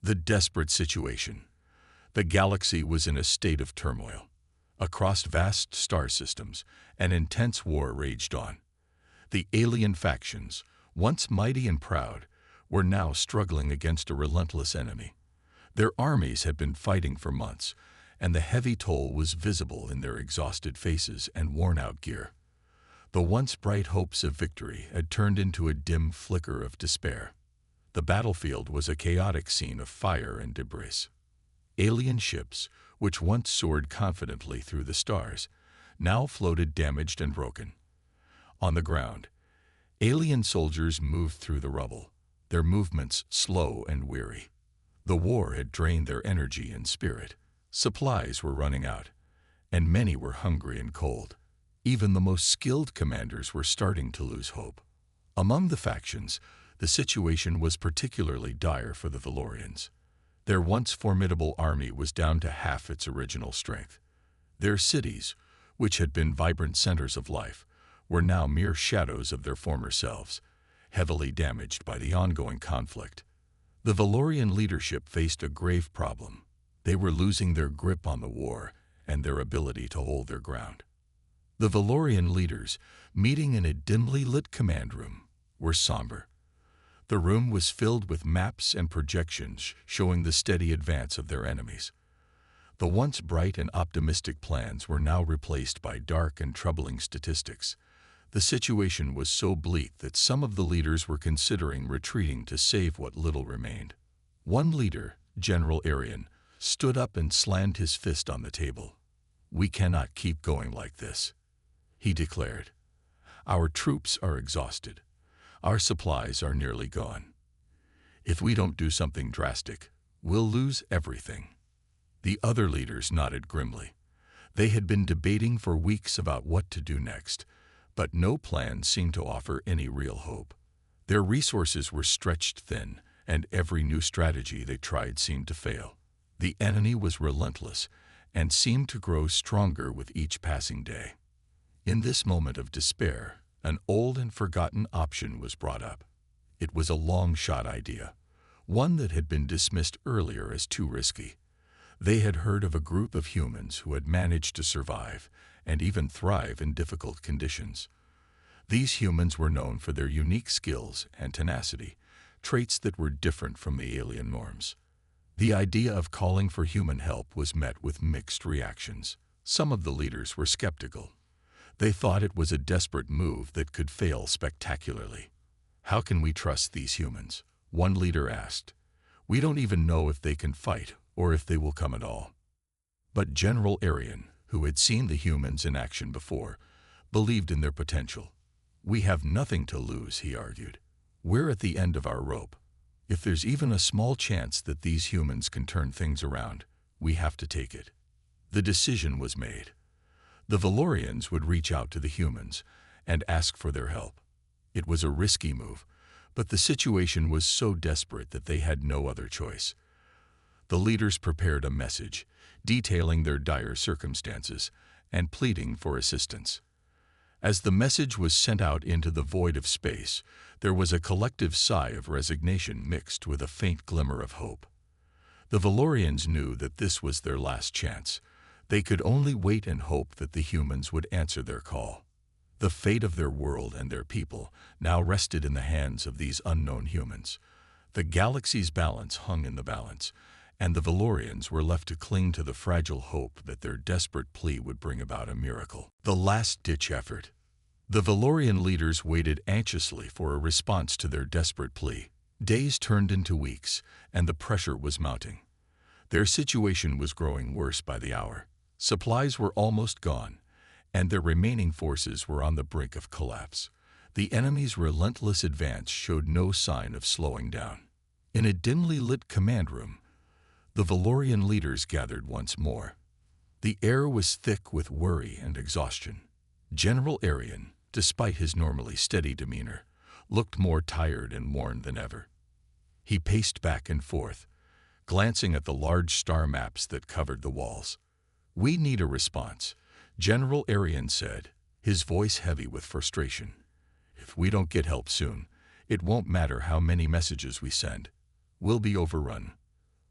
The desperate situation. The galaxy was in a state of turmoil. Across vast star systems, an intense war raged on. The alien factions, once mighty and proud, were now struggling against a relentless enemy. Their armies had been fighting for months, and the heavy toll was visible in their exhausted faces and worn-out gear. The once bright hopes of victory had turned into a dim flicker of despair. The battlefield was a chaotic scene of fire and debris. Alien ships, which once soared confidently through the stars, now floated damaged and broken. On the ground, alien soldiers moved through the rubble, their movements slow and weary. The war had drained their energy and spirit. Supplies were running out, and many were hungry and cold. Even the most skilled commanders were starting to lose hope. Among the factions, the situation was particularly dire for the Valorians. Their once formidable army was down to half its original strength. Their cities, which had been vibrant centers of life, were now mere shadows of their former selves, heavily damaged by the ongoing conflict. The Valorian leadership faced a grave problem. They were losing their grip on the war and their ability to hold their ground. The Valorian leaders, meeting in a dimly lit command room, were somber. The room was filled with maps and projections showing the steady advance of their enemies. The once bright and optimistic plans were now replaced by dark and troubling statistics. The situation was so bleak that some of the leaders were considering retreating to save what little remained. One leader, General Arian, stood up and slammed his fist on the table. "We cannot keep going like this," he declared. "Our troops are exhausted. Our supplies are nearly gone. If we don't do something drastic, we'll lose everything." The other leaders nodded grimly. They had been debating for weeks about what to do next, but no plan seemed to offer any real hope. Their resources were stretched thin, and every new strategy they tried seemed to fail. The enemy was relentless and seemed to grow stronger with each passing day. In this moment of despair, an old and forgotten option was brought up. It was a long-shot idea, one that had been dismissed earlier as too risky. They had heard of a group of humans who had managed to survive and even thrive in difficult conditions. These humans were known for their unique skills and tenacity, traits that were different from the alien norms. The idea of calling for human help was met with mixed reactions. Some of the leaders were skeptical. They thought it was a desperate move that could fail spectacularly. "How can we trust these humans?" one leader asked. "We don't even know if they can fight or if they will come at all." But General Arian, who had seen the humans in action before, believed in their potential. "We have nothing to lose," he argued. "We're at the end of our rope. If there's even a small chance that these humans can turn things around, we have to take it." The decision was made. The Valorians would reach out to the humans and ask for their help. It was a risky move, but the situation was so desperate that they had no other choice. The leaders prepared a message, detailing their dire circumstances and pleading for assistance. As the message was sent out into the void of space, there was a collective sigh of resignation mixed with a faint glimmer of hope. The Valorians knew that this was their last chance. They could only wait and hope that the humans would answer their call. The fate of their world and their people now rested in the hands of these unknown humans. The galaxy's balance hung in the balance, and the Valorians were left to cling to the fragile hope that their desperate plea would bring about a miracle. The last-ditch effort. The Valorian leaders waited anxiously for a response to their desperate plea. Days turned into weeks, and the pressure was mounting. Their situation was growing worse by the hour. Supplies were almost gone, and their remaining forces were on the brink of collapse. The enemy's relentless advance showed no sign of slowing down. In a dimly lit command room, the Valorian leaders gathered once more. The air was thick with worry and exhaustion. General Arian, despite his normally steady demeanor, looked more tired and worn than ever. He paced back and forth, glancing at the large star maps that covered the walls. "We need a response," General Arian said, his voice heavy with frustration. "If we don't get help soon, it won't matter how many messages we send. We'll be overrun."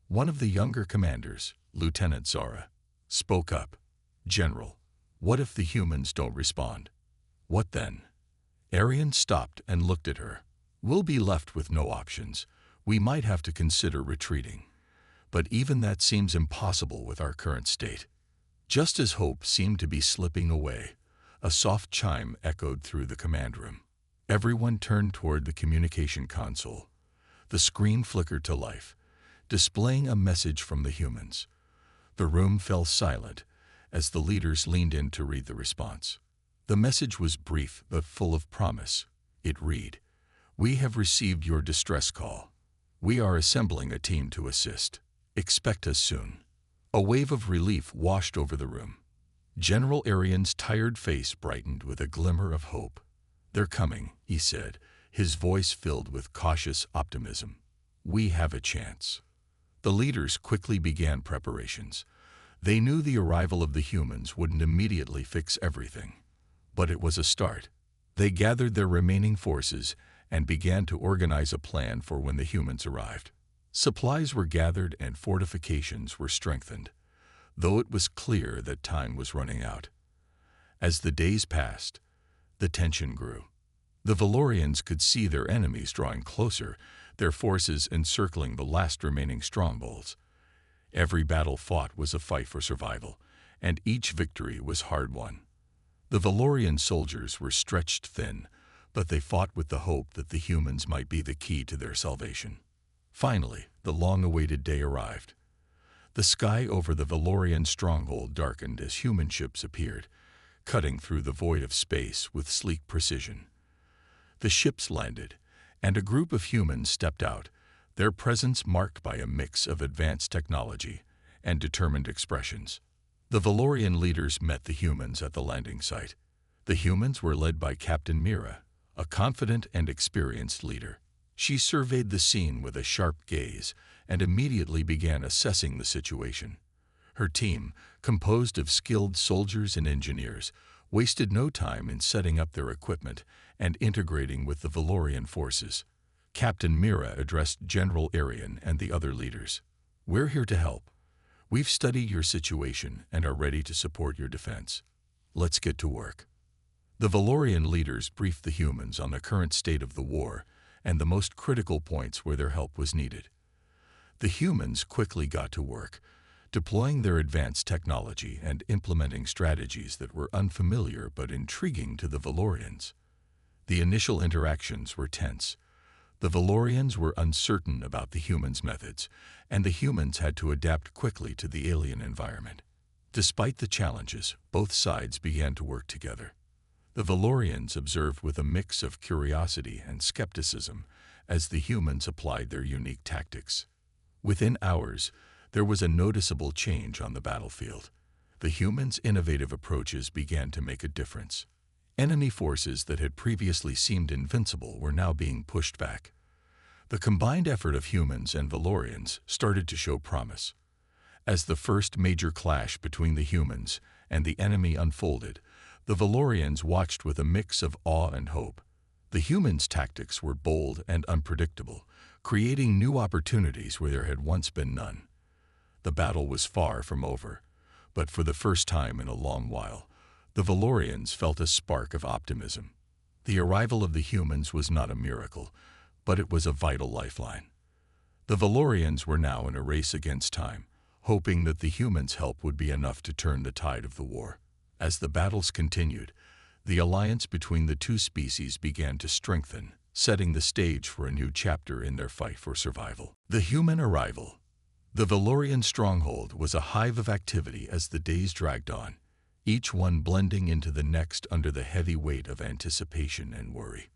One of the younger commanders, Lieutenant Zara, spoke up. "General, what if the humans don't respond?" "What then?" Arian stopped and looked at her. "We'll be left with no options. We might have to consider retreating. But even that seems impossible with our current state." Just as hope seemed to be slipping away, a soft chime echoed through the command room. Everyone turned toward the communication console. The screen flickered to life, displaying a message from the humans. The room fell silent as the leaders leaned in to read the response. The message was brief but full of promise. It read, "We have received your distress call. We are assembling a team to assist. Expect us soon." A wave of relief washed over the room. General Arian's tired face brightened with a glimmer of hope. "They're coming," he said, his voice filled with cautious optimism. "We have a chance." The leaders quickly began preparations. They knew the arrival of the humans wouldn't immediately fix everything, but it was a start. They gathered their remaining forces and began to organize a plan for when the humans arrived. Supplies were gathered and fortifications were strengthened, though it was clear that time was running out. As the days passed, the tension grew. The Valorians could see their enemies drawing closer, their forces encircling the last remaining strongholds. Every battle fought was a fight for survival, and each victory was hard-won. The Valorian soldiers were stretched thin, but they fought with the hope that the humans might be the key to their salvation. Finally, the long-awaited day arrived. The sky over the Valorian stronghold darkened as human ships appeared, cutting through the void of space with sleek precision. The ships landed, and a group of humans stepped out, their presence marked by a mix of advanced technology and determined expressions. The Valorian leaders met the humans at the landing site. The humans were led by Captain Mira, a confident and experienced leader. She surveyed the scene with a sharp gaze and immediately began assessing the situation. Her team, composed of skilled soldiers and engineers, wasted no time in setting up their equipment and integrating with the Valorian forces. Captain Mira addressed General Arian and the other leaders. "We're here to help. We've studied your situation and are ready to support your defense. Let's get to work." The Valorian leaders briefed the humans on the current state of the war and the most critical points where their help was needed. The humans quickly got to work, deploying their advanced technology and implementing strategies that were unfamiliar but intriguing to the Valorians. The initial interactions were tense. The Valorians were uncertain about the humans' methods, and the humans had to adapt quickly to the alien environment. Despite the challenges, both sides began to work together. The Valorians observed with a mix of curiosity and skepticism as the humans applied their unique tactics. Within hours, there was a noticeable change on the battlefield. The humans' innovative approaches began to make a difference. Enemy forces that had previously seemed invincible were now being pushed back. The combined effort of humans and Valorians started to show promise. As the first major clash between the humans and the enemy unfolded, the Valorians watched with a mix of awe and hope. The humans' tactics were bold and unpredictable, creating new opportunities where there had once been none. The battle was far from over, but for the first time in a long while, the Valorians felt a spark of optimism. The arrival of the humans was not a miracle, but it was a vital lifeline. The Valorians were now in a race against time, hoping that the humans' help would be enough to turn the tide of the war. As the battles continued, the alliance between the two species began to strengthen, setting the stage for a new chapter in their fight for survival. The human arrival. The Valorian stronghold was a hive of activity as the days dragged on, each one blending into the next under the heavy weight of anticipation and worry.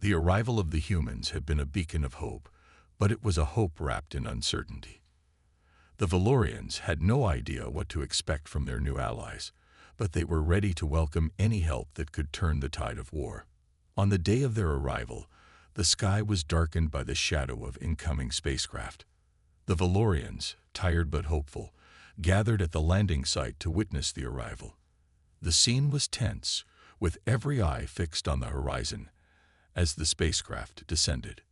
The arrival of the humans had been a beacon of hope, but it was a hope wrapped in uncertainty. The Valorians had no idea what to expect from their new allies, but they were ready to welcome any help that could turn the tide of war. On the day of their arrival, the sky was darkened by the shadow of incoming spacecraft. The Valorians, tired but hopeful, gathered at the landing site to witness the arrival. The scene was tense, with every eye fixed on the horizon as the spacecraft descended.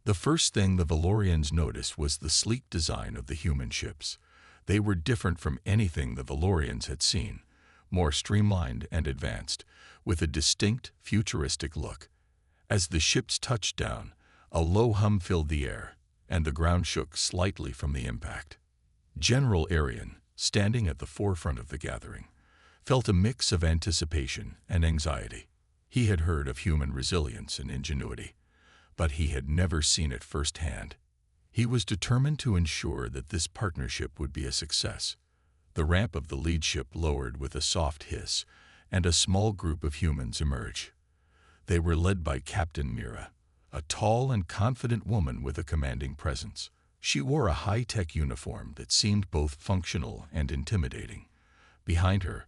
The first thing the Valorians noticed was the sleek design of the human ships. They were different from anything the Valorians had seen, more streamlined and advanced, with a distinct, futuristic look. As the ships touched down, a low hum filled the air, and the ground shook slightly from the impact. General Arian, standing at the forefront of the gathering, felt a mix of anticipation and anxiety. He had heard of human resilience and ingenuity, but he had never seen it firsthand. He was determined to ensure that this partnership would be a success. The ramp of the lead ship lowered with a soft hiss, and a small group of humans emerged. They were led by Captain Mira, a tall and confident woman with a commanding presence. She wore a high-tech uniform that seemed both functional and intimidating. Behind her,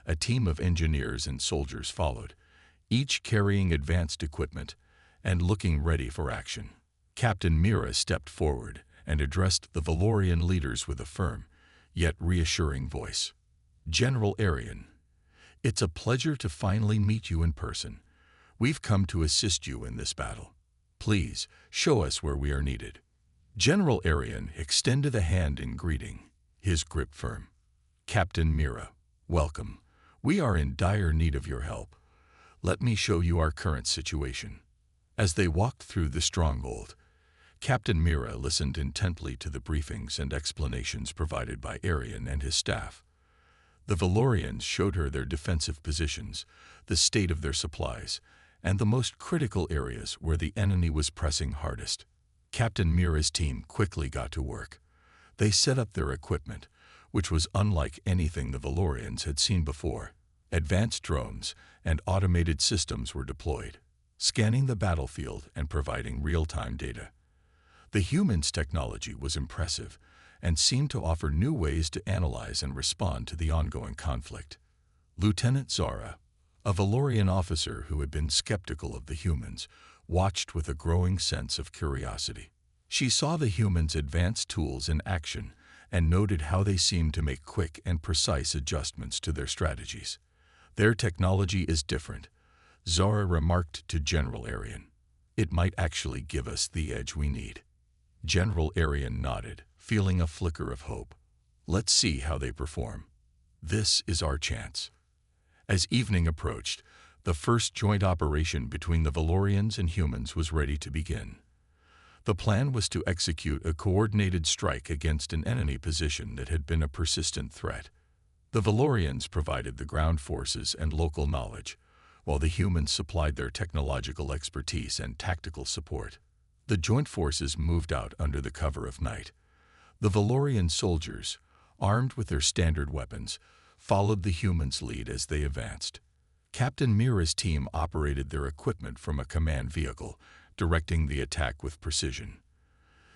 a team of engineers and soldiers followed, each carrying advanced equipment and looking ready for action. Captain Mira stepped forward and addressed the Valorian leaders with a firm, yet reassuring voice. "General Arian, it's a pleasure to finally meet you in person. We've come to assist you in this battle. Please, show us where we are needed." General Arian extended a hand in greeting, his grip firm. "Captain Mira, welcome. We are in dire need of your help. Let me show you our current situation." As they walked through the stronghold, Captain Mira listened intently to the briefings and explanations provided by Arian and his staff. The Valorians showed her their defensive positions, the state of their supplies, and the most critical areas where the enemy was pressing hardest. Captain Mira's team quickly got to work. They set up their equipment, which was unlike anything the Valorians had seen before. Advanced drones and automated systems were deployed, scanning the battlefield and providing real-time data. The humans' technology was impressive and seemed to offer new ways to analyze and respond to the ongoing conflict. Lieutenant Zara, a Valorian officer who had been skeptical of the humans, watched with a growing sense of curiosity. She saw the humans' advanced tools in action and noted how they seemed to make quick and precise adjustments to their strategies. "Their technology is different," Zara remarked to General Arian. "It might actually give us the edge we need." General Arian nodded, feeling a flicker of hope. "Let's see how they perform. This is our chance." As evening approached, the first joint operation between the Valorians and humans was ready to begin. The plan was to execute a coordinated strike against an enemy position that had been a persistent threat. The Valorians provided the ground forces and local knowledge, while the humans supplied their technological expertise and tactical support. The joint forces moved out under the cover of night. The Valorian soldiers, armed with their standard weapons, followed the humans' lead as they advanced. Captain Mira's team operated their equipment from a command vehicle, directing the attack with precision.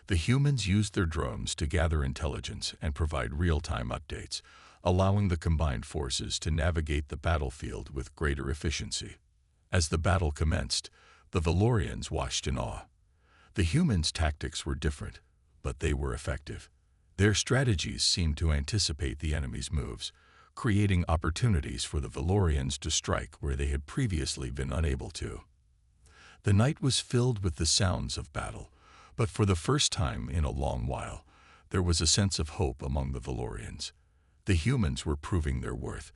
The humans used their drones to gather intelligence and provide real-time updates, allowing the combined forces to navigate the battlefield with greater efficiency. As the battle commenced, the Valorians watched in awe. The humans' tactics were different, but they were effective. Their strategies seemed to anticipate the enemy's moves, creating opportunities for the Valorians to strike where they had previously been unable to. The night was filled with the sounds of battle, but for the first time in a long while, there was a sense of hope among the Valorians. The humans were proving their worth,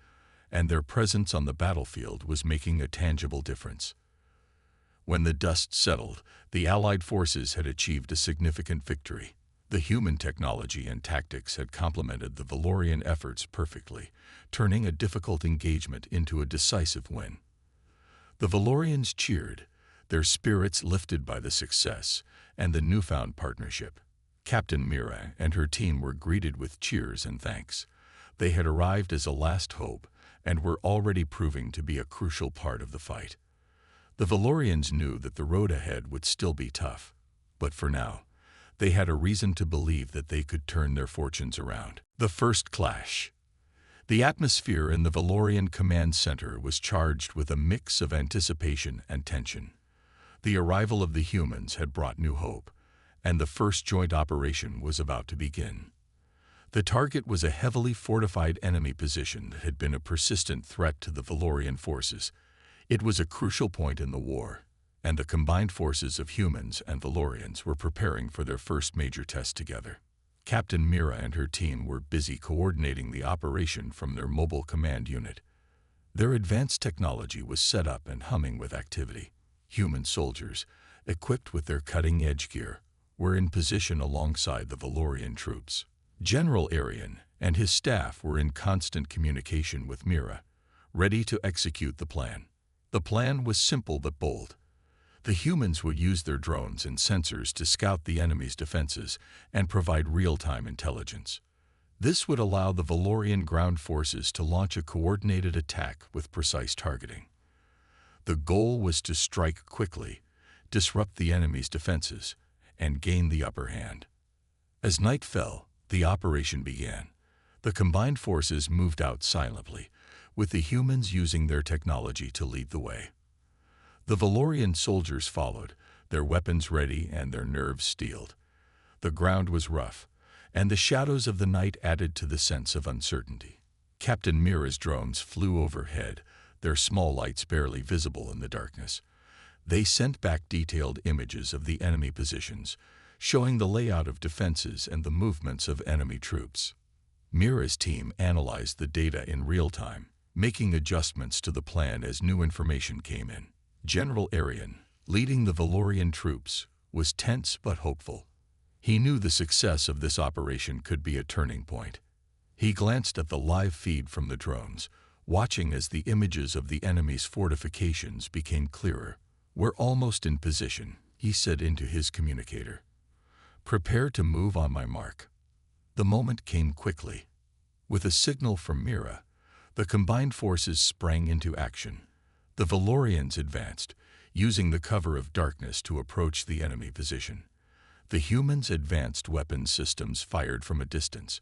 and their presence on the battlefield was making a tangible difference. When the dust settled, the Allied forces had achieved a significant victory. The human technology and tactics had complemented the Valorian efforts perfectly, turning a difficult engagement into a decisive win. The Valorians cheered, their spirits lifted by the success and the newfound partnership. Captain Mira and her team were greeted with cheers and thanks. They had arrived as a last hope and were already proving to be a crucial part of the fight. The Valorians knew that the road ahead would still be tough, but for now, they had a reason to believe that they could turn their fortunes around. The first clash. The atmosphere in the Valorian command center was charged with a mix of anticipation and tension. The arrival of the humans had brought new hope, and the first joint operation was about to begin. The target was a heavily fortified enemy position that had been a persistent threat to the Valorian forces. It was a crucial point in the war, and the combined forces of humans and Valorians were preparing for their first major test together. Captain Mira and her team were busy coordinating the operation from their mobile command unit. Their advanced technology was set up and humming with activity. Human soldiers, equipped with their cutting-edge gear, were in position alongside the Valorian troops. General Arian and his staff were in constant communication with Mira, ready to execute the plan. The plan was simple but bold. The humans would use their drones and sensors to scout the enemy's defenses and provide real-time intelligence. This would allow the Valorian ground forces to launch a coordinated attack with precise targeting. The goal was to strike quickly, disrupt the enemy's defenses, and gain the upper hand. As night fell, the operation began. The combined forces moved out silently, with the humans using their technology to lead the way. The Valorian soldiers followed, their weapons ready and their nerves steeled. The ground was rough, and the shadows of the night added to the sense of uncertainty. Captain Mira's drones flew overhead, their small lights barely visible in the darkness. They sent back detailed images of the enemy positions, showing the layout of defenses and the movements of enemy troops. Mira's team analyzed the data in real time, making adjustments to the plan as new information came in. General Arian, leading the Valorian troops, was tense but hopeful. He knew the success of this operation could be a turning point. He glanced at the live feed from the drones, watching as the images of the enemy's fortifications became clearer. "We're almost in position," he said into his communicator. "Prepare to move on my mark." The moment came quickly. With a signal from Mira, the combined forces sprang into action. The Valorians advanced, using the cover of darkness to approach the enemy position. The humans' advanced weapon systems fired from a distance,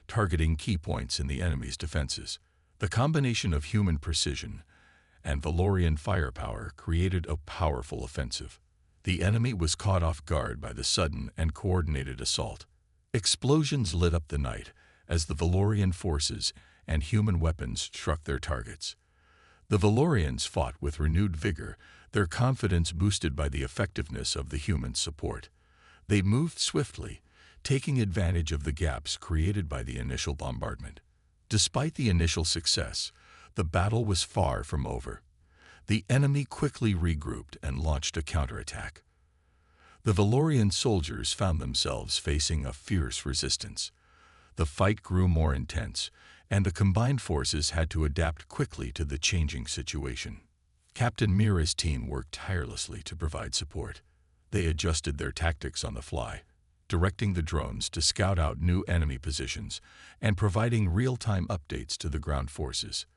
targeting key points in the enemy's defenses. The combination of human precision and Valorian firepower created a powerful offensive. The enemy was caught off guard by the sudden and coordinated assault. Explosions lit up the night as the Valorian forces and human weapons struck their targets. The Valorians fought with renewed vigor, their confidence boosted by the effectiveness of the human support. They moved swiftly, taking advantage of the gaps created by the initial bombardment. Despite the initial success, the battle was far from over. The enemy quickly regrouped and launched a counterattack. The Valorian soldiers found themselves facing a fierce resistance. The fight grew more intense, and the combined forces had to adapt quickly to the changing situation. Captain Mira's team worked tirelessly to provide support. They adjusted their tactics on the fly, directing the drones to scout out new enemy positions and providing real-time updates to the ground forces.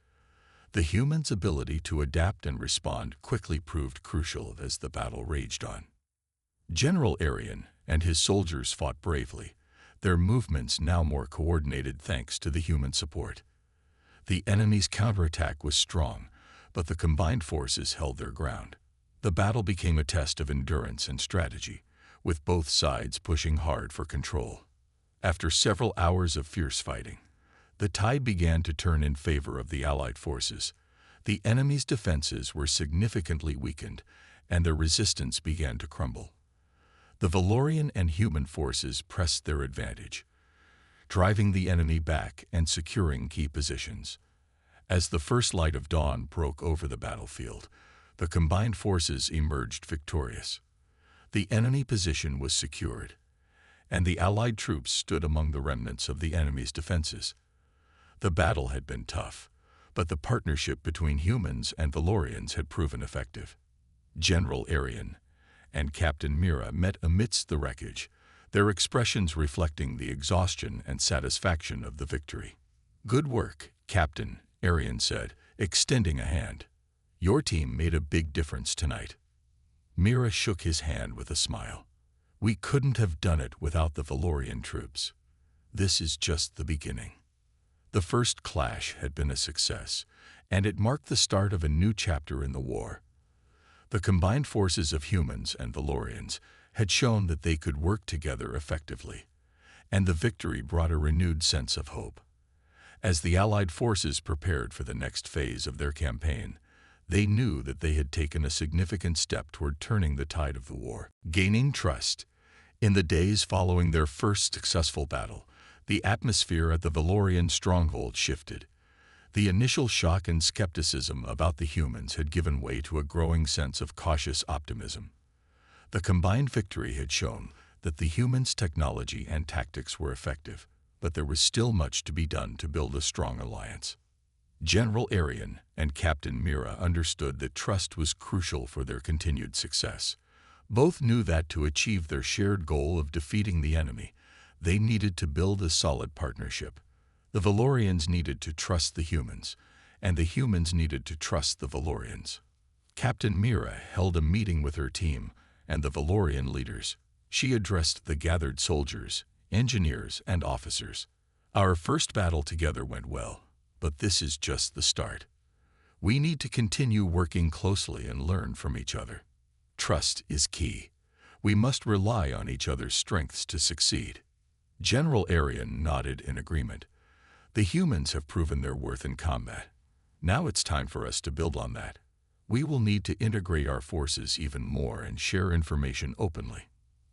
The humans' ability to adapt and respond quickly proved crucial as the battle raged on. General Arian and his soldiers fought bravely, their movements now more coordinated thanks to the human support. The enemy's counterattack was strong, but the combined forces held their ground. The battle became a test of endurance and strategy, with both sides pushing hard for control. After several hours of fierce fighting, the tide began to turn in favor of the Allied forces. The enemy's defenses were significantly weakened, and their resistance began to crumble. The Valorian and human forces pressed their advantage, driving the enemy back and securing key positions. As the first light of dawn broke over the battlefield, the combined forces emerged victorious. The enemy position was secured, and the Allied troops stood among the remnants of the enemy's defenses. The battle had been tough, but the partnership between humans and Valorians had proven effective. General Arian and Captain Mira met amidst the wreckage, their expressions reflecting the exhaustion and satisfaction of the victory. "Good work, Captain," Arian said, extending a hand. "Your team made a big difference tonight." Mira shook his hand with a smile. "We couldn't have done it without the Valorian troops. This is just the beginning." The first clash had been a success, and it marked the start of a new chapter in the war. The combined forces of humans and Valorians had shown that they could work together effectively, and the victory brought a renewed sense of hope. As the Allied forces prepared for the next phase of their campaign, They knew that they had taken a significant step toward turning the tide of the war. Gaining trust. In the days following their first successful battle, the atmosphere at the Valorian stronghold shifted. The initial shock and skepticism about the humans had given way to a growing sense of cautious optimism. The combined victory had shown that the humans' technology and tactics were effective, but there was still much to be done to build a strong alliance. General Arian and Captain Mira understood that trust was crucial for their continued success. Both knew that to achieve their shared goal of defeating the enemy, they needed to build a solid partnership. The Valorians needed to trust the humans, and the humans needed to trust the Valorians. Captain Mira held a meeting with her team and the Valorian leaders. She addressed the gathered soldiers, engineers, and officers. Our first battle together went well, but this is just the start. We need to continue working closely and learn from each other. Trust is key. We must rely on each other's strengths to succeed. General Arian nodded in agreement. The humans have proven their worth in combat. Now it's time for us to build on that. We will need to integrate our forces even more and share information openly.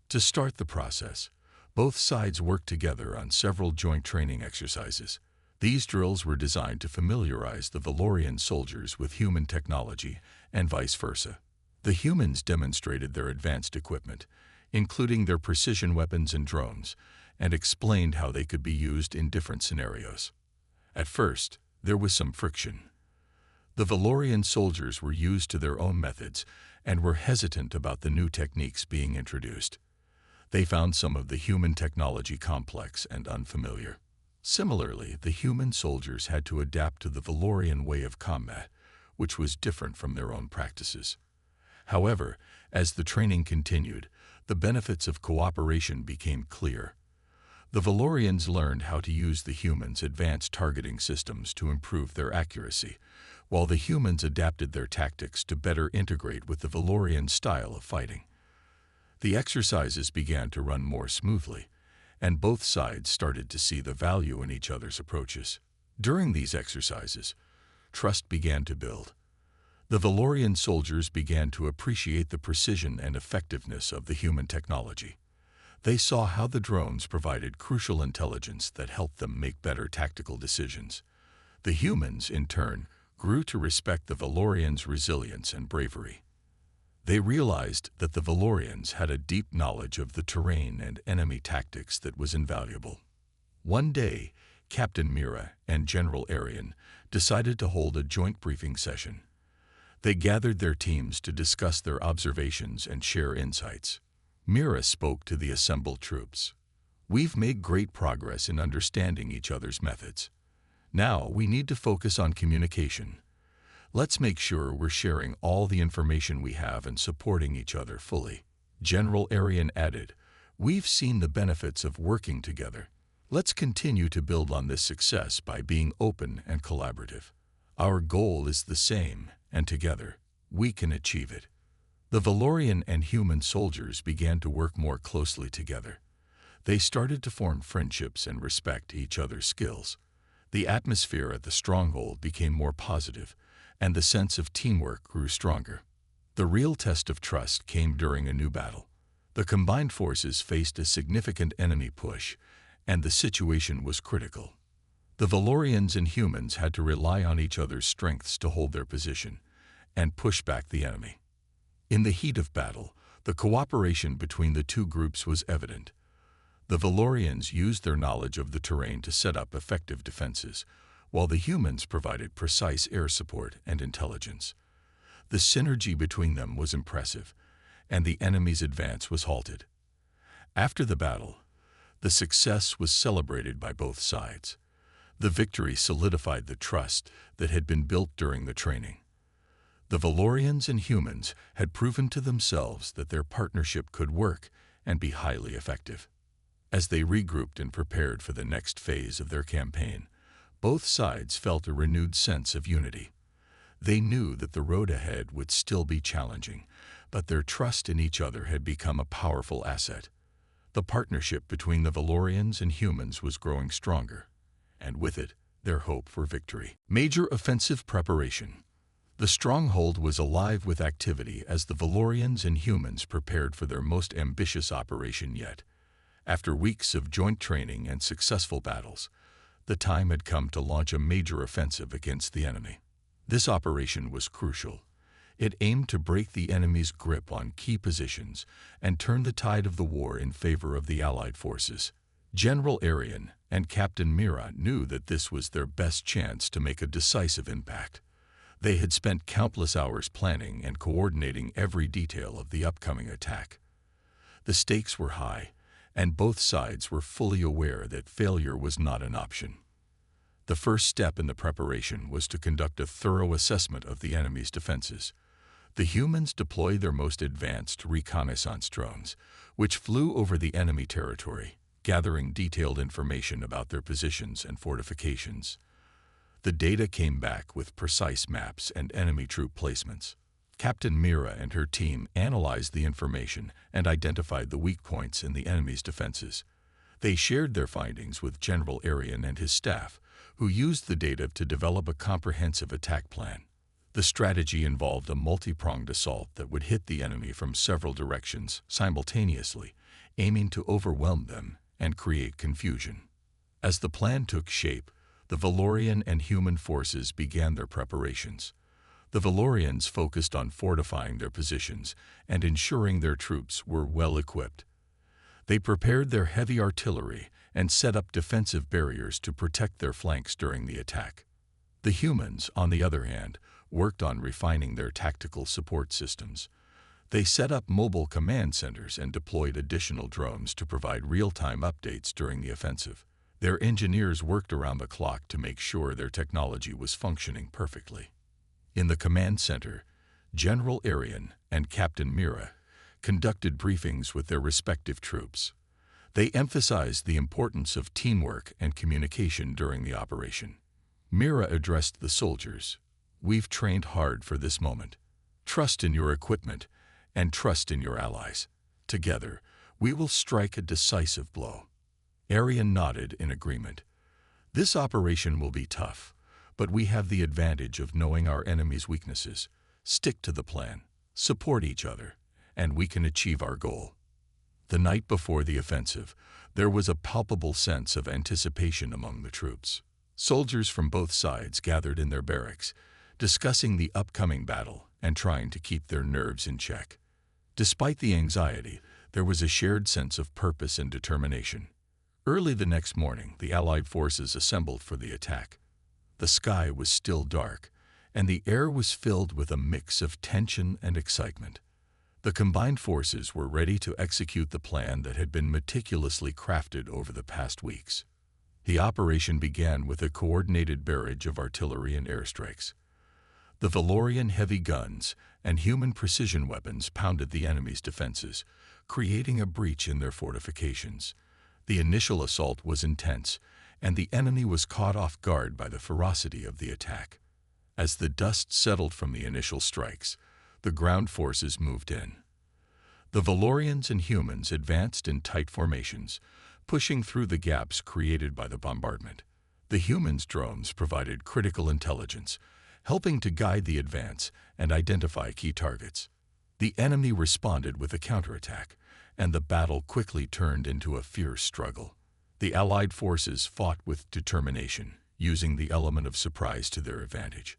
To start the process, both sides worked together on several joint training exercises. These drills were designed to familiarize the Valorian soldiers with human technology and vice versa. The humans demonstrated their advanced equipment, including their precision weapons and drones, and explained how they could be used in different scenarios. At first, there was some friction. The Valorian soldiers were used to their own methods and were hesitant about the new techniques being introduced. They found some of the human technology complex and unfamiliar. Similarly, the human soldiers had to adapt to the Valorian way of combat, which was different from their own practices. However, as the training continued, the benefits of cooperation became clear. The Valorians learned how to use the humans' advanced targeting systems to improve their accuracy, while the humans adapted their tactics to better integrate with the Valorian style of fighting. The exercises began to run more smoothly, and both sides started to see the value in each other's approaches. During these exercises, trust began to build. The Valorian soldiers began to appreciate the precision and effectiveness of the human technology. They saw how the drones provided crucial intelligence that helped them make better tactical decisions. The humans, in turn, grew to respect the Valorians' resilience and bravery. They realized that the Valorians had a deep knowledge of the terrain and enemy tactics that was invaluable. One day, Captain Mira and General Arian decided to hold a joint briefing session. They gathered their teams to discuss their observations and share insights. Mira spoke to the assembled troops. "We've made great progress in understanding each other's methods. Now we need to focus on communication. Let's make sure we're sharing all the information we have and supporting each other fully." General Arian added, "We've seen the benefits of working together. Let's continue to build on this success by being open and collaborative. Our goal is the same, and together, we can achieve it." The Valorian and human soldiers began to work more closely together. They started to form friendships and respect each other's skills. The atmosphere at the stronghold became more positive, and the sense of teamwork grew stronger. The real test of trust came during a new battle. The combined forces faced a significant enemy push, and the situation was critical. The Valorians and humans had to rely on each other's strengths to hold their position and push back the enemy. In the heat of battle, the cooperation between the two groups was evident. The Valorians used their knowledge of the terrain to set up effective defenses, while the humans provided precise air support and intelligence. The synergy between them was impressive, and the enemy's advance was halted. After the battle, the success was celebrated by both sides. The victory solidified the trust that had been built during the training. The Valorians and humans had proven to themselves that their partnership could work and be highly effective. As they regrouped and prepared for the next phase of their campaign, both sides felt a renewed sense of unity. They knew that the road ahead would still be challenging, but their trust in each other had become a powerful asset. The partnership between the Valorians and humans was growing stronger, and with it, their hope for victory. Major offensive preparation. The stronghold was alive with activity as the Valorians and humans prepared for their most ambitious operation yet. After weeks of joint training and successful battles, the time had come to launch a major offensive against the enemy. This operation was crucial. It aimed to break the enemy's grip on key positions and turn the tide of the war in favor of the Allied forces. General Arian and Captain Mira knew that this was their best chance to make a decisive impact. They had spent countless hours planning and coordinating every detail of the upcoming attack. The stakes were high, and both sides were fully aware that failure was not an option. The first step in the preparation was to conduct a thorough assessment of the enemy's defenses. The humans deployed their most advanced reconnaissance drones, which flew over the enemy territory, gathering detailed information about their positions and fortifications. The data came back with precise maps and enemy troop placements. Captain Mira and her team analyzed the information and identified the weak points in the enemy's defenses. They shared their findings with General Arian and his staff, who used the data to develop a comprehensive attack plan. The strategy involved a multi-pronged assault that would hit the enemy from several directions simultaneously, aiming to overwhelm them and create confusion. As the plan took shape, the Valorian and human forces began their preparations. The Valorians focused on fortifying their positions and ensuring their troops were well equipped. They prepared their heavy artillery and set up defensive barriers to protect their flanks during the attack. The humans, on the other hand, worked on refining their tactical support systems. They set up mobile command centers and deployed additional drones to provide real-time updates during the offensive. Their engineers worked around the clock to make sure their technology was functioning perfectly. In the command center, General Arian and Captain Mira conducted briefings with their respective troops. They emphasized the importance of teamwork and communication during the operation. Mira addressed the soldiers. "We've trained hard for this moment. Trust in your equipment and trust in your allies. Together, we will strike a decisive blow." Arian nodded in agreement. "This operation will be tough, but we have the advantage of knowing our enemy's weaknesses. Stick to the plan, support each other, and we can achieve our goal." The night before the offensive, there was a palpable sense of anticipation among the troops. Soldiers from both sides gathered in their barracks, discussing the upcoming battle and trying to keep their nerves in check. Despite the anxiety, there was a shared sense of purpose and determination. Early the next morning, the Allied forces assembled for the attack. The sky was still dark, and the air was filled with a mix of tension and excitement. The combined forces were ready to execute the plan that had been meticulously crafted over the past weeks. The operation began with a coordinated barrage of artillery and airstrikes. The Valorian heavy guns and human precision weapons pounded the enemy's defenses, creating a breach in their fortifications. The initial assault was intense, and the enemy was caught off guard by the ferocity of the attack. As the dust settled from the initial strikes, the ground forces moved in. The Valorians and humans advanced in tight formations, pushing through the gaps created by the bombardment. The humans' drones provided critical intelligence, helping to guide the advance and identify key targets. The enemy responded with a counterattack, and the battle quickly turned into a fierce struggle. The Allied forces fought with determination, using the element of surprise to their advantage.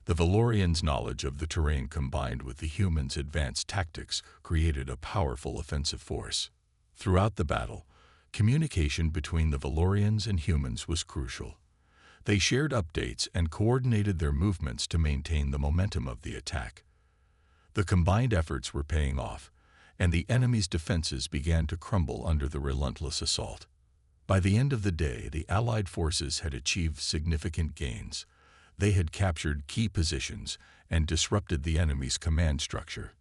The Valorians' knowledge of the terrain combined with the humans' advanced tactics created a powerful offensive force. Throughout the battle, communication between the Valorians and humans was crucial. They shared updates and coordinated their movements to maintain the momentum of the attack. The combined efforts were paying off, and the enemy's defenses began to crumble under the relentless assault. By the end of the day, the Allied forces had achieved significant gains. They had captured key positions and disrupted the enemy's command structure.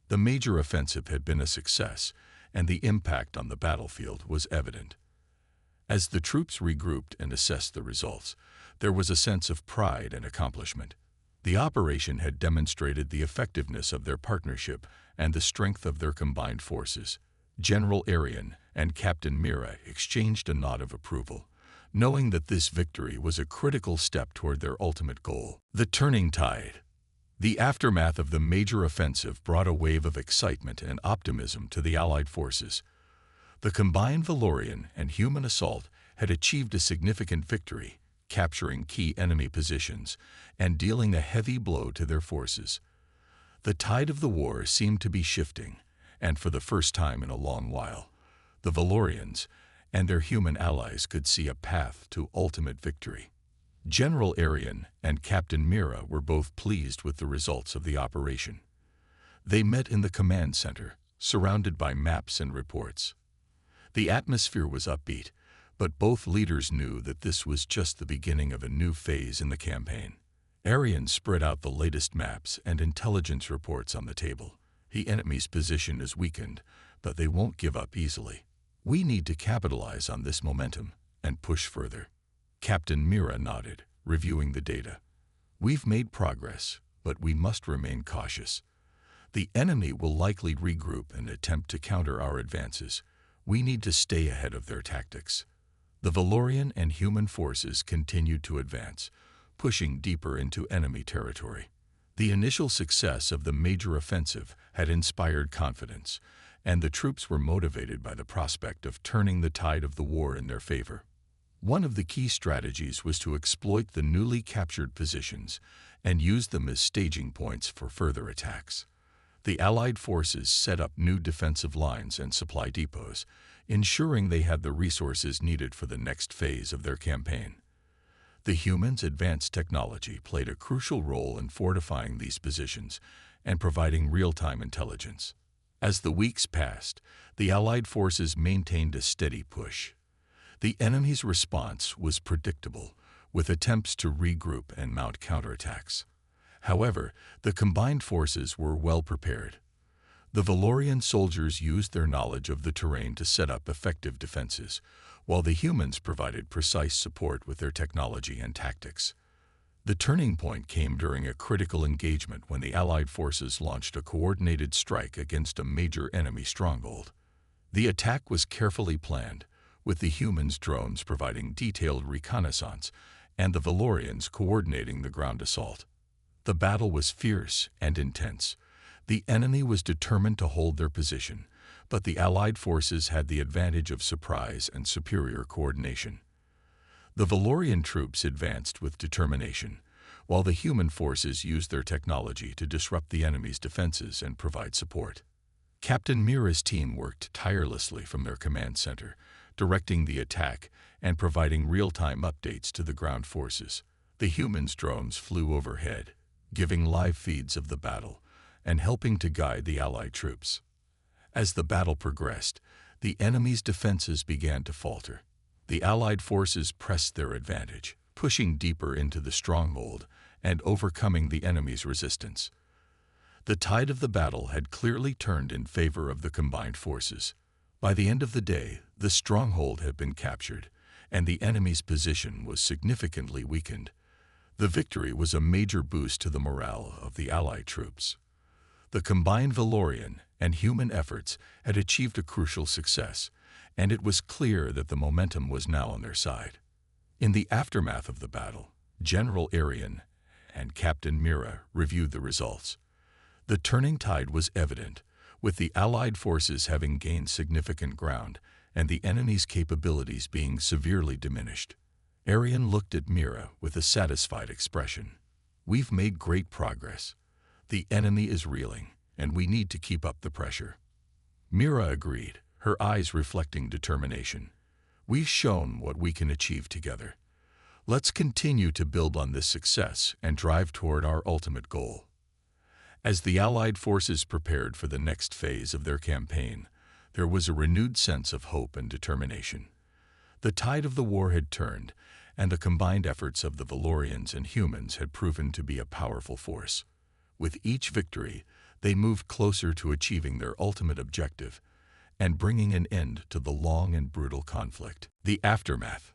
The major offensive had been a success, and the impact on the battlefield was evident. As the troops regrouped and assessed the results, there was a sense of pride and accomplishment. The operation had demonstrated the effectiveness of their partnership and the strength of their combined forces. General Arian and Captain Mira exchanged a nod of approval, knowing that this victory was a critical step toward their ultimate goal. The turning tide. The aftermath of the major offensive brought a wave of excitement and optimism to the Allied forces. The combined Valorian and human assault had achieved a significant victory, capturing key enemy positions and dealing a heavy blow to their forces. The tide of the war seemed to be shifting, and for the first time in a long while, the Valorians and their human allies could see a path to ultimate victory. General Arian and Captain Mira were both pleased with the results of the operation. They met in the command center, surrounded by maps and reports. The atmosphere was upbeat, but both leaders knew that this was just the beginning of a new phase in the campaign. Arian spread out the latest maps and intelligence reports on the table. The enemy's position is weakened, but they won't give up easily. We need to capitalize on this momentum and push further. Captain Mira nodded, reviewing the data. We've made progress, but we must remain cautious. The enemy will likely regroup and attempt to counter our advances. We need to stay ahead of their tactics. The Valorian and human forces continued to advance, pushing deeper into enemy territory. The initial success of the major offensive had inspired confidence, and the troops were motivated by the prospect of turning the tide of the war in their favor. One of the key strategies was to exploit the newly captured positions and use them as staging points for further attacks. The Allied forces set up new defensive lines and supply depots, ensuring they had the resources needed for the next phase of their campaign. The humans' advanced technology played a crucial role in fortifying these positions and providing real-time intelligence. As the weeks passed, the Allied forces maintained a steady push. The enemy's response was predictable, with attempts to regroup and mount counterattacks. However, the combined forces were well prepared. The Valorian soldiers used their knowledge of the terrain to set up effective defenses, while the humans provided precise support with their technology and tactics. The turning point came during a critical engagement when the Allied forces launched a coordinated strike against a major enemy stronghold. The attack was carefully planned, with the humans' drones providing detailed reconnaissance and the Valorians coordinating the ground assault. The battle was fierce and intense. The enemy was determined to hold their position, but the Allied forces had the advantage of surprise and superior coordination. The Valorian troops advanced with determination, while the human forces used their technology to disrupt the enemy's defenses and provide support. Captain Mira's team worked tirelessly from their command center, directing the attack and providing real-time updates to the ground forces. The humans' drones flew overhead, giving live feeds of the battle and helping to guide the Allied troops. As the battle progressed, the enemy's defenses began to falter. The Allied forces pressed their advantage, pushing deeper into the stronghold and overcoming the enemy's resistance. The tide of the battle had clearly turned in favor of the combined forces. By the end of the day, the stronghold had been captured, and the enemy's position was significantly weakened. The victory was a major boost to the morale of the Allied troops. The combined Valorian and human efforts had achieved a crucial success, and it was clear that the momentum was now on their side. In the aftermath of the battle, General Arian and Captain Mira reviewed the results. The turning tide was evident, with the Allied forces having gained significant ground and the enemy's capabilities being severely diminished. Arian looked at Mira with a satisfied expression. "We've made great progress. The enemy is reeling, and we need to keep up the pressure." Mira agreed, her eyes reflecting determination. "We've shown what we can achieve together. Let's continue to build on this success and drive toward our ultimate goal." As the Allied forces prepared for the next phase of their campaign, there was a renewed sense of hope and determination. The tide of the war had turned, and the combined efforts of the Valorians and humans had proven to be a powerful force. With each victory, they moved closer to achieving their ultimate objective and bringing an end to the long and brutal conflict. The aftermath.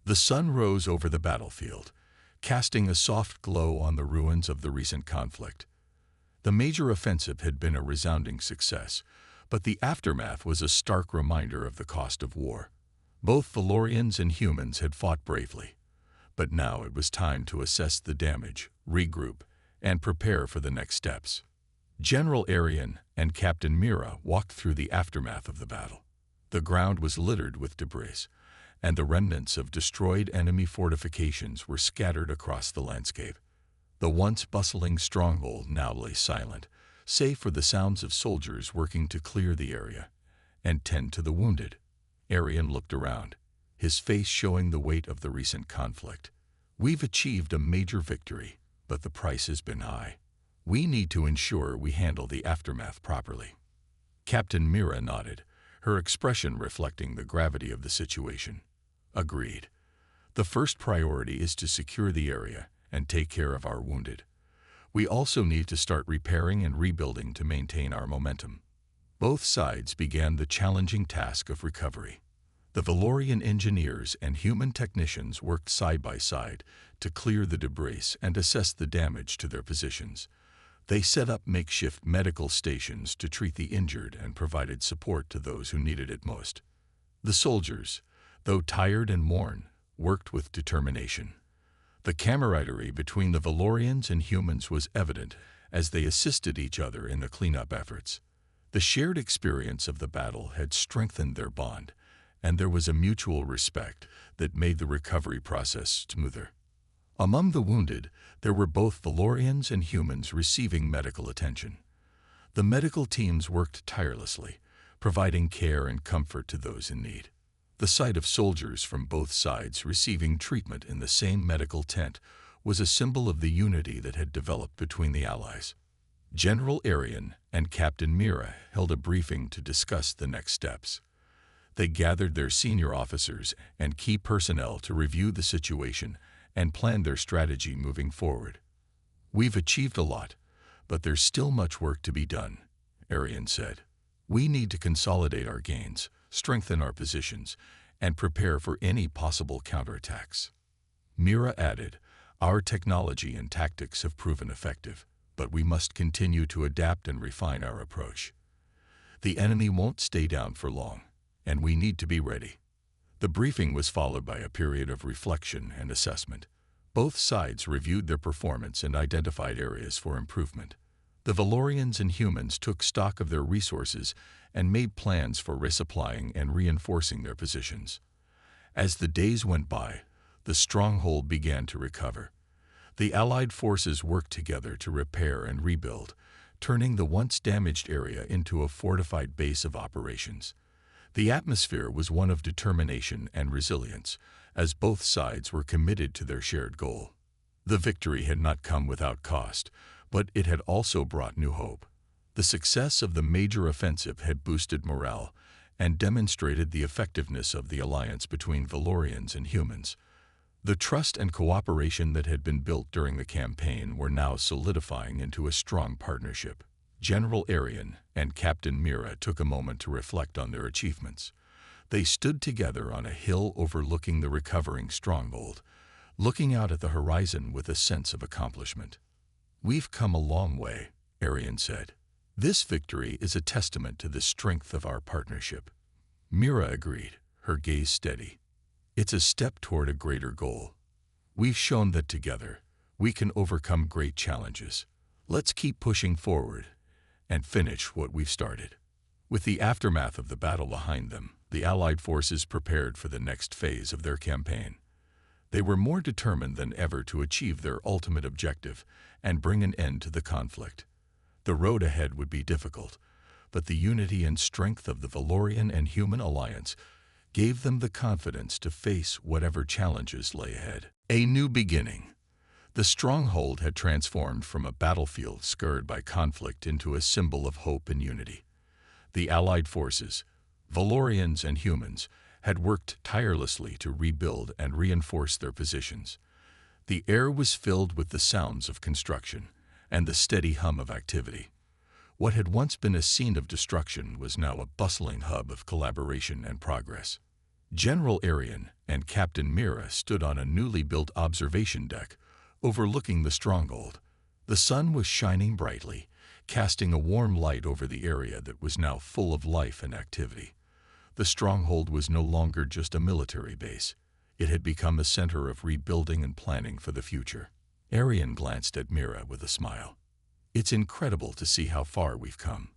The sun rose over the battlefield, casting a soft glow on the ruins of the recent conflict. The major offensive had been a resounding success, but the aftermath was a stark reminder of the cost of war. Both Valorians and humans had fought bravely, but now it was time to assess the damage, regroup, and prepare for the next steps. General Arian and Captain Mira walked through the aftermath of the battle. The ground was littered with debris, and the remnants of destroyed enemy fortifications were scattered across the landscape. The once bustling stronghold now lay silent, save for the sounds of soldiers working to clear the area and tend to the wounded. Arian looked around, his face showing the weight of the recent conflict. We've achieved a major victory, but the price has been high. We need to ensure we handle the aftermath properly. Captain Mira nodded, her expression reflecting the gravity of the situation. Agreed. The first priority is to secure the area and take care of our wounded. We also need to start repairing and rebuilding to maintain our momentum. Both sides began the challenging task of recovery. The Valorian engineers and human technicians worked side by side to clear the debris and assess the damage to their positions. They set up makeshift medical stations to treat the injured and provided support to those who needed it most. The soldiers, though tired and worn, worked with determination. The camaraderie between the Valorians and humans was evident as they assisted each other in the cleanup efforts. The shared experience of the battle had strengthened their bond, and there was a mutual respect that made the recovery process smoother. Among the wounded, there were both Valorians and humans receiving medical attention. The medical teams worked tirelessly, providing care and comfort to those in need. The sight of soldiers from both sides receiving treatment in the same medical tent was a symbol of the unity that had developed between the allies. General Arian and Captain Mira held a briefing to discuss the next steps. They gathered their senior officers and key personnel to review the situation and plan their strategy moving forward. We've achieved a lot, but there's still much work to be done, Arian said. We need to consolidate our gains, strengthen our positions, and prepare for any possible counterattacks. Mira added, our technology and tactics have proven effective, but we must continue to adapt and refine our approach. The enemy won't stay down for long, and we need to be ready. The briefing was followed by a period of reflection and assessment. Both sides reviewed their performance and identified areas for improvement. The Valorians and humans took stock of their resources and made plans for resupplying and reinforcing their positions. As the days went by, the stronghold began to recover. The Allied forces worked together to repair and rebuild, turning the once damaged area into a fortified base of operations. The atmosphere was one of determination and resilience, as both sides were committed to their shared goal. The victory had not come without cost, but it had also brought new hope. The success of the major offensive had boosted morale and demonstrated the effectiveness of the alliance between Valorians and humans. The trust and cooperation that had been built during the campaign were now solidifying into a strong partnership. General Arian and Captain Mira took a moment to reflect on their achievements. They stood together on a hill overlooking the recovering stronghold, looking out at the horizon with a sense of accomplishment. We've come a long way, Arian said. This victory is a testament to the strength of our partnership. Mira agreed, her gaze steady. It's a step toward a greater goal. We've shown that together, we can overcome great challenges. Let's keep pushing forward and finish what we've started. With the aftermath of the battle behind them, the Allied forces prepared for the next phase of their campaign. They were more determined than ever to achieve their ultimate objective and bring an end to the conflict. The road ahead would be difficult, but the unity and strength of the Valorian and human alliance gave them the confidence to face whatever challenges lay ahead. A new beginning. The stronghold had transformed from a battlefield scarred by conflict into a symbol of hope and unity. The Allied forces, Valorians and humans, had worked tirelessly to rebuild and reinforce their positions. The air was filled with the sounds of construction and the steady hum of activity. What had once been a scene of destruction was now a bustling hub of collaboration and progress. General Arian and Captain Mira stood on a newly built observation deck overlooking the stronghold. The sun was shining brightly, casting a warm light over the area that was now full of life and activity. The stronghold was no longer just a military base. It had become a center of rebuilding and planning for the future. Arian glanced at Mira with a smile. It's incredible to see how far we've come.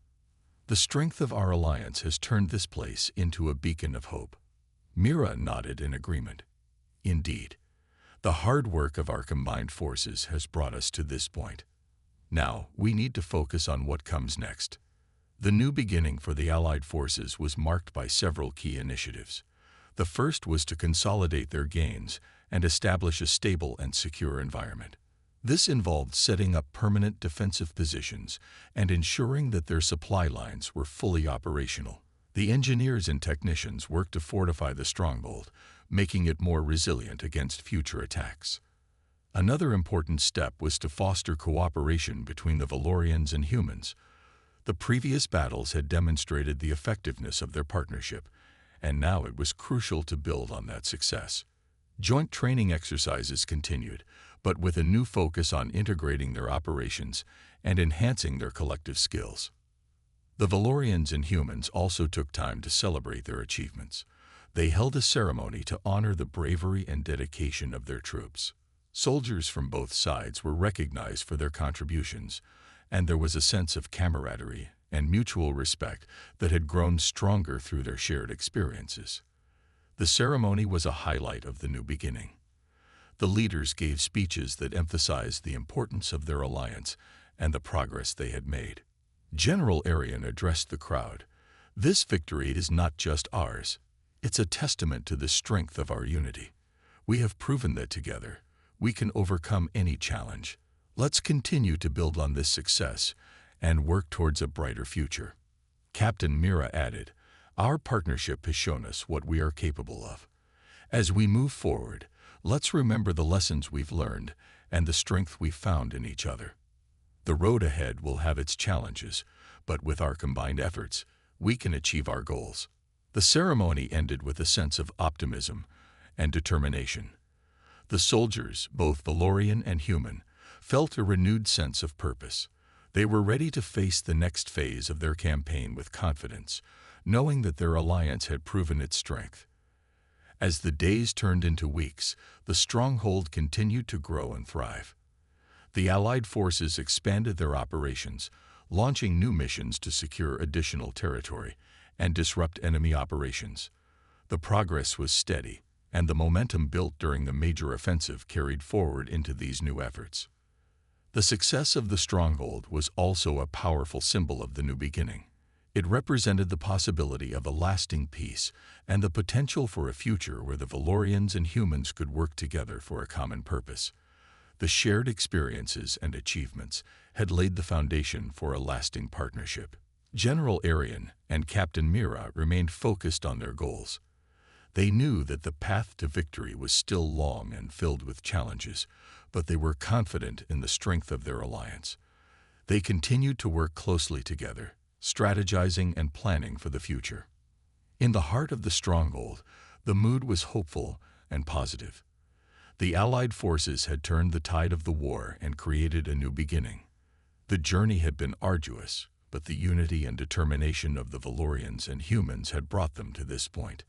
The strength of our alliance has turned this place into a beacon of hope. Mira nodded in agreement. Indeed, the hard work of our combined forces has brought us to this point. Now, we need to focus on what comes next. The new beginning for the Allied forces was marked by several key initiatives. The first was to consolidate their gains and establish a stable and secure environment. This involved setting up permanent defensive positions and ensuring that their supply lines were fully operational. The engineers and technicians worked to fortify the stronghold, making it more resilient against future attacks. Another important step was to foster cooperation between the Valorians and humans. The previous battles had demonstrated the effectiveness of their partnership, and now it was crucial to build on that success. Joint training exercises continued, but with a new focus on integrating their operations and enhancing their collective skills. The Valorians and humans also took time to celebrate their achievements. They held a ceremony to honor the bravery and dedication of their troops. Soldiers from both sides were recognized for their contributions, and there was a sense of camaraderie and mutual respect that had grown stronger through their shared experiences. The ceremony was a highlight of the new beginning. The leaders gave speeches that emphasized the importance of their alliance and the progress they had made. General Arian addressed the crowd. This victory is not just ours. It's a testament to the strength of our unity. We have proven that together, we can overcome any challenge. Let's continue to build on this success and work towards a brighter future. Captain Mira added, our partnership has shown us what we are capable of. As we move forward, let's remember the lessons we've learned and the strength we've found in each other. The road ahead will have its challenges, but with our combined efforts, we can achieve our goals. The ceremony ended with a sense of optimism and determination. The soldiers, both Valorian and human, felt a renewed sense of purpose. They were ready to face the next phase of their campaign with confidence, knowing that their alliance had proven its strength. As the days turned into weeks, the stronghold continued to grow and thrive. The Allied forces expanded their operations, launching new missions to secure additional territory and disrupt enemy operations. The progress was steady, and the momentum built during the major offensive carried forward into these new efforts. The success of the stronghold was also a powerful symbol of the new beginning. It represented the possibility of a lasting peace and the potential for a future where the Valorians and humans could work together for a common purpose. The shared experiences and achievements had laid the foundation for a lasting partnership. General Arian and Captain Mira remained focused on their goals. They knew that the path to victory was still long and filled with challenges, but they were confident in the strength of their alliance. They continued to work closely together, strategizing and planning for the future. In the heart of the stronghold, the mood was hopeful and positive. The Allied forces had turned the tide of the war and created a new beginning. The journey had been arduous, but the unity and determination of the Valorians and humans had brought them to this point.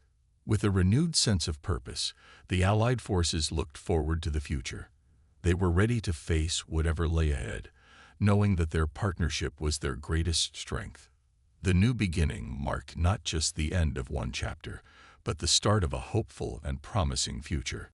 With a renewed sense of purpose, the Allied forces looked forward to the future. They were ready to face whatever lay ahead, knowing that their partnership was their greatest strength. The new beginning marked not just the end of one chapter, but the start of a hopeful and promising future.